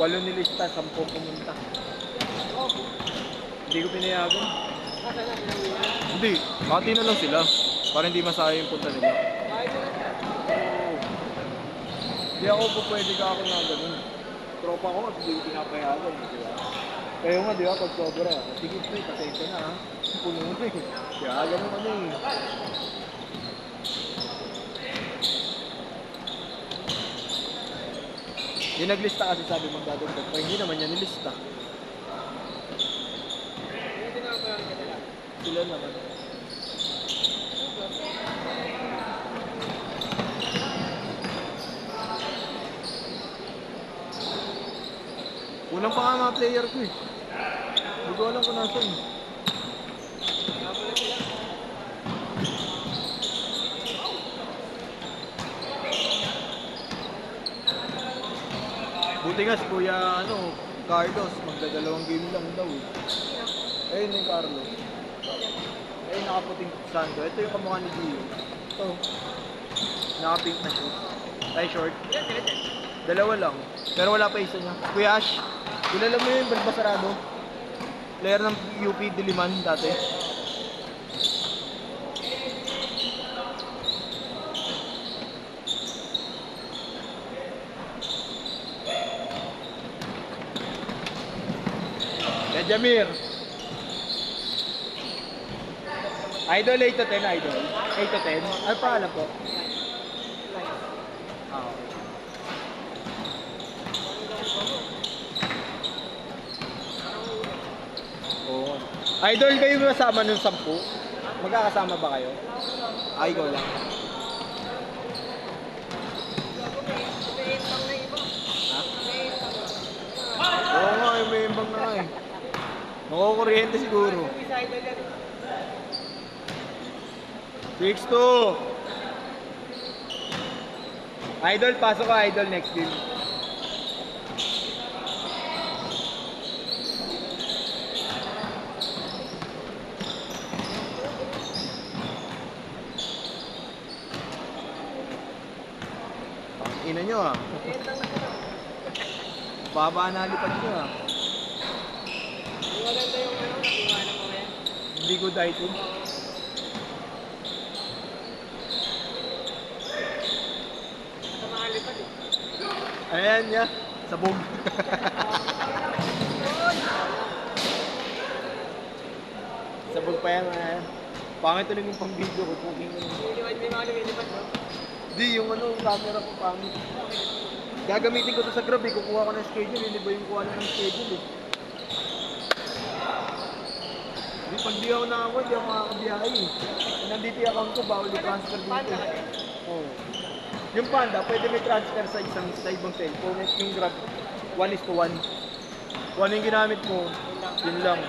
8 nilista, 10 pumunta. Hindi ko pinayagan. Hindi, mati na lang sila. Para hindi masaya yung punta nila. Oo. Hindi ako po pwede ka ako na ganun. Tropa ko at hindi ko pinapayagan. Di ba? Kayo nga, di ba, pag sobra. Sige, pre, pasensya na ha. Puno mo eh. Kaya ganun ano eh. Yung naglista kasi sabi magdadagdag pa, hindi naman niya nilista. Sila naman. Kulang pa nga mga player ko eh. Hindi ko alam kung nasan eh. Buti nga si Kuya Carlos, magdadalawang game lang daw eh. Ayun yung Carlos. Ayun nakaputing sando. Ito yung kamukha ni Gio. Ito. Nakapink na siya. Ay short. Dalawa lang. Pero wala pa isa niya. Kuya Ash, kilala mo yung Balbasarado? Player ng UP Diliman dati. Jamir. Idol 8 to 10, idol. 8 to 10. Ano pa alam po? Ah, okay. Oo. Idol kayo kasama ng 10? Magkakasama ba kayo? Ay, ikaw lang. Ha? Oo nga, may imbang na nga eh. Nakukuryente siguro. 6-2. Idol, pasok ka idol next game. Ina nyo ah. Baba na lipad nyo ah. Maganda yung nakuha na mo yan. Hindi good item. Sa mga lipad eh. Ayan niya, sabog. Sabog pa yan. Pangit ulit yung pang video ko. May mga lumilipad bro. Di, yung camera ko pangit. Gagamitin ko to sa Grab eh. Kukuha ko ng schedule. Hindi ba yung kuha na ng schedule eh. Di, pag di ako nakakuha, di ako makakabiyahe eh. Nandito yung account ko, bawal i-transfer dito. Oo. Yung Panda, pwede may transfer sa ibang cellphone. Yung Grab, 1:1. Kung ano yung ginamit mo, yun lang.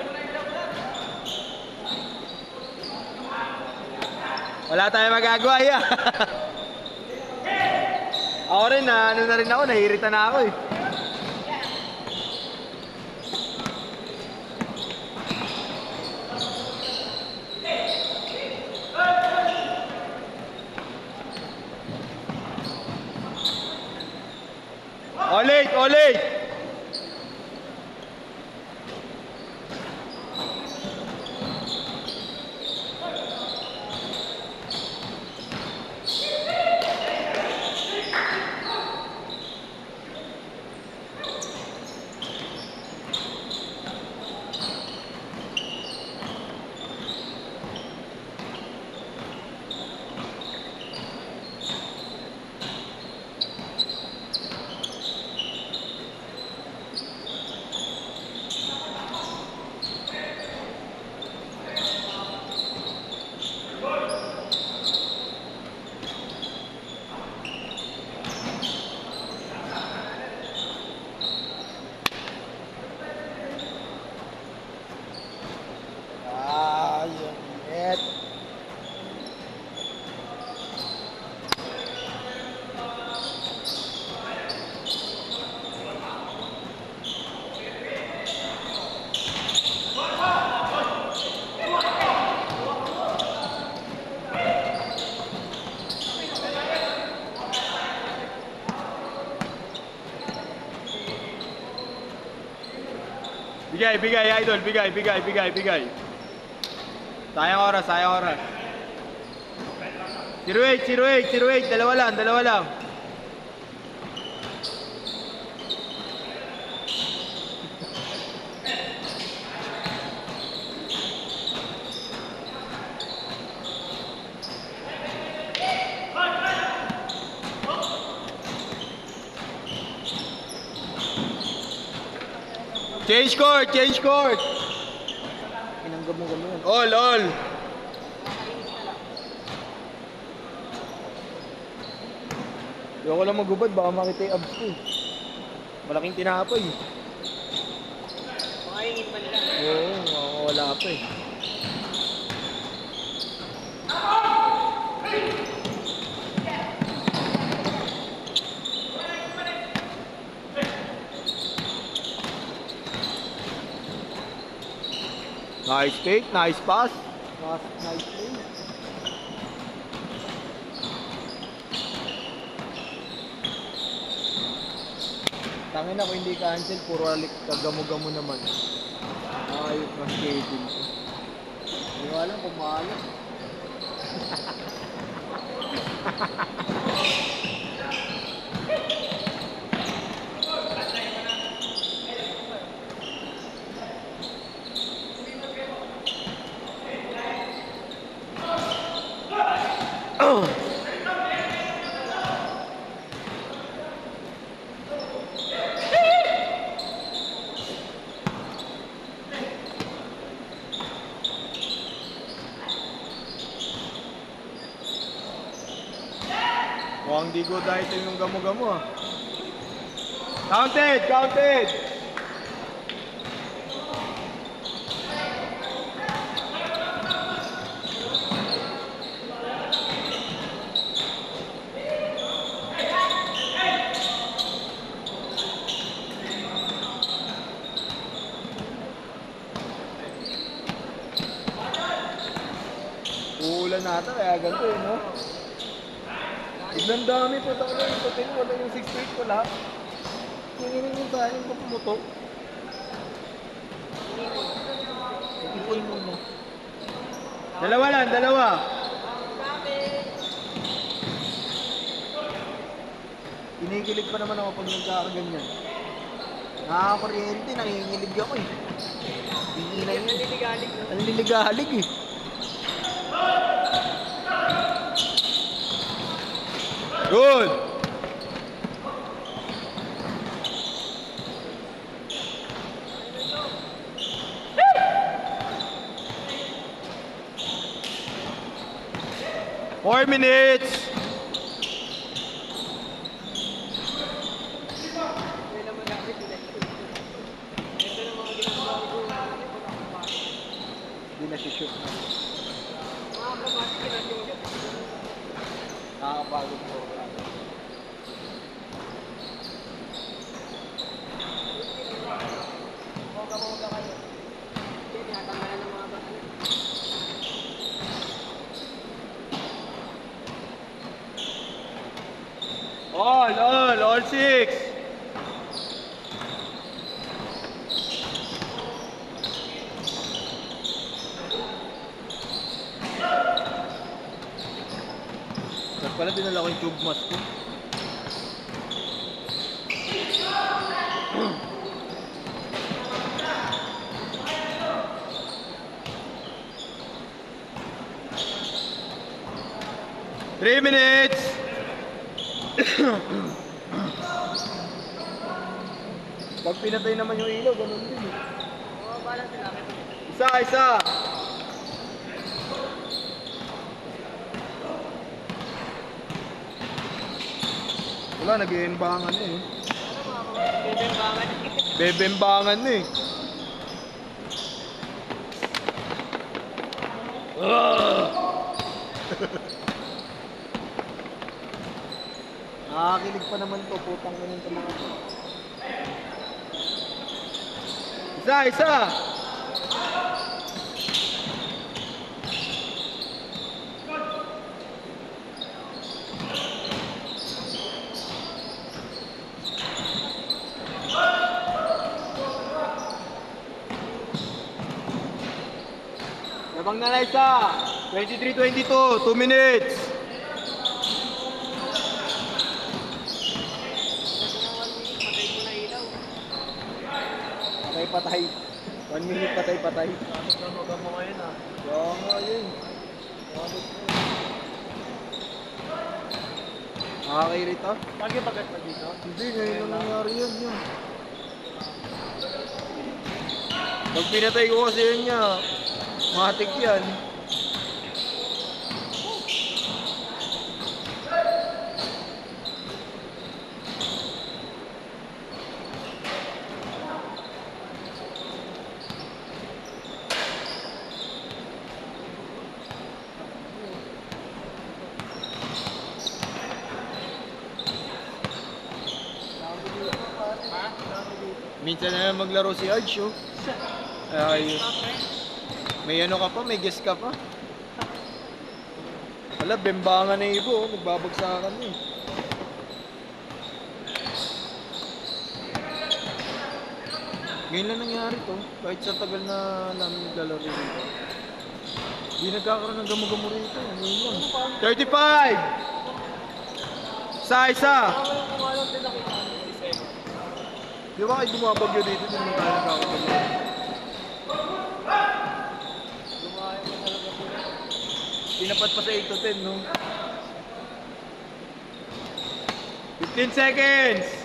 Wala tayong magagawa yan. Ako rin, na rin ako, nahihirita na ako eh. Olik! Olik! Bigay, bigay, idol. Bigay, bigay, bigay, bigay. Sayang oras, sayang oras. 08, 08, 08. Dalawa lang, dalawa lang. Change court, change court. Inanggap mo gano'n. All. Ayoko lang magubad, baka makita yung abs ko. Malaking tinapay. Makahingin man lang. Oo, wala pa eh. Nice fake, nice pass. Nice play. Tangin ako hindi cancel, puro alik kagamo-gamo naman. Ayot na schedule ko. Hindi ko alam kung maalat. Mukhang di go dahil ito yung gamo-gamo ah. Counted! Counted! Uulan nata kaya ganito eh, no? Ibang dami po ito na yung putin, wala yung 6-8 ko lahat. Tinginin mo tayo yung pumutok. Ipon mo mo. Dalawa lang, dalawa. Kinikilig pa naman ako pag nagkakaganyan. Nakakakuryente, nangingilig ako eh. Hinginay yun. Nanliligalig eh. Good! Four minutes! Hindi na si-shoot na. Nakakapagod po. All six. Tapos pala dinala ko yung tube mask ko. Three minutes. Pag pinatay naman yung ilaw, ganun din eh. Isa. Wala, nag-iimbangan eh. Bebembangan eh. Nakakilig pa naman to, putang ganun to mga to. Isa. Labang na Liza. 23-22. 2 minutes. Patay mo na ilaw. Patay-patay. 1 minute patay-patay. Tapos na magamo ngayon ah. Kaya nga yun. Nakakairita? Lagi bagat pa dito? Hindi, ngayon lang nangyari yun. Pag pinatay ko kasi yun niya, matik yan. Minsan na lang maglaro si Arch, oh. Ay, may ano ka pa, may guess ka pa. Wala, bembangan na ibo, oh. Nagbabagsakan na eh. Ngayon lang nangyari to, kahit sa tagal na namin naglalaro rito. Hindi nagkakaroon ng gamo-gamo rito, ngayon lang. 35! Isa! Kung alam din nakita ko, December. Di ba kahit bumabagyo dito, hindi naman tayo nagkakaroon. Lumayan mo talaga po na. Tinapat pa sa 8 to 10, no? 15 seconds!